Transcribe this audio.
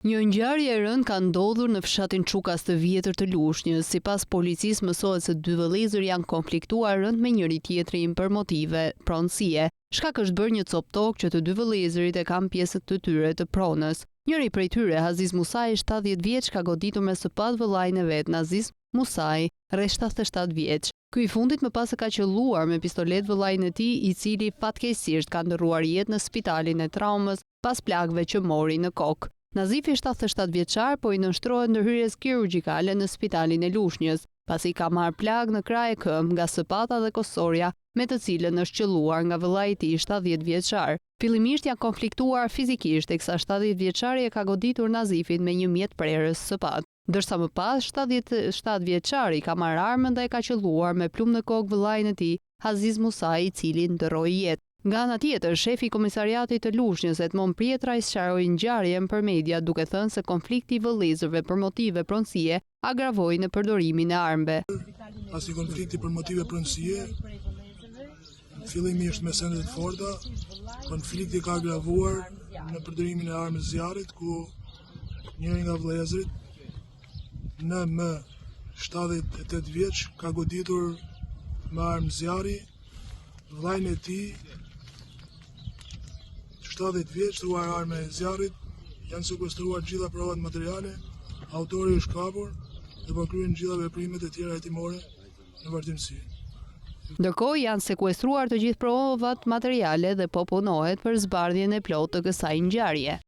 Një ngjarje e rëndë ka ndodhur në fshatin Çukas të vjetër të Lushnjës. Sipas policisë mësohet se dy vëllezër janë konfliktuar rënd me njëri tjetrin për motive pronësie. Shkak është bërë një cop tokë që të dy vëllezërit e kanë pjesët të tyre të pronës. Njëri prej tyre, Aziz Musaj, 70 vjeç, ka goditur me sopat vëllain e vet, Aziz Musaj, rreth 77 vjeç. Ky i fundit më pas se ka qelluar me pistolet vëllain e tij, i cili fatkeqësisht ka ndërruar jetë në spitalin e traumës pas plagëve që mori në kokë. Nazifi 77 vjeçar po i nënshtrohet ndërhyrjes kirurgjikale në spitalin e Lushnjës, pasi ka marrë plagë në krah e këmbë nga sëpata dhe kostoria me të cilën është qelluar nga vëllai i tij 70 vjeçar. Fillimisht janë konfliktuar fizikisht, teksa 70 vjeçari e ka goditur Nazifin me një mjet prerës sëpatë. Ndërsa më pas 77 vjeçari ka marrë armën dhe e ka qelluar me plumb në kokë vëllain e tij, Aziz Musaj, i cili ndërroi jetë. Nga ana tjetër, shefi i komisariatit të Lushnjës, Edmond Prietra, i sqaroi ngjarjen për media duke thënë se konflikti i vëllezërve për motive pronësie agravoi në përdorimin e armëve. Pasi konflikti për motive pronësie, fillimisht me sende të forta, konflikti ka agravuar në përdorimin e armës zjarrit, ku njëri nga vëllezërit në më 78 vjeç ka goditur me armë zjarri vllain e tij 70 vjeç, truar armë e zjarrit, janë sekuestruar gjitha provat materiale, autori është kapur dhe po kryen gjitha veprimet e tjera hetimore në vazhdimsi. Ndërkohë janë sekuestruar të gjithë provat materiale dhe po punohet për zbardhjen e plotë të kësaj ngjarje.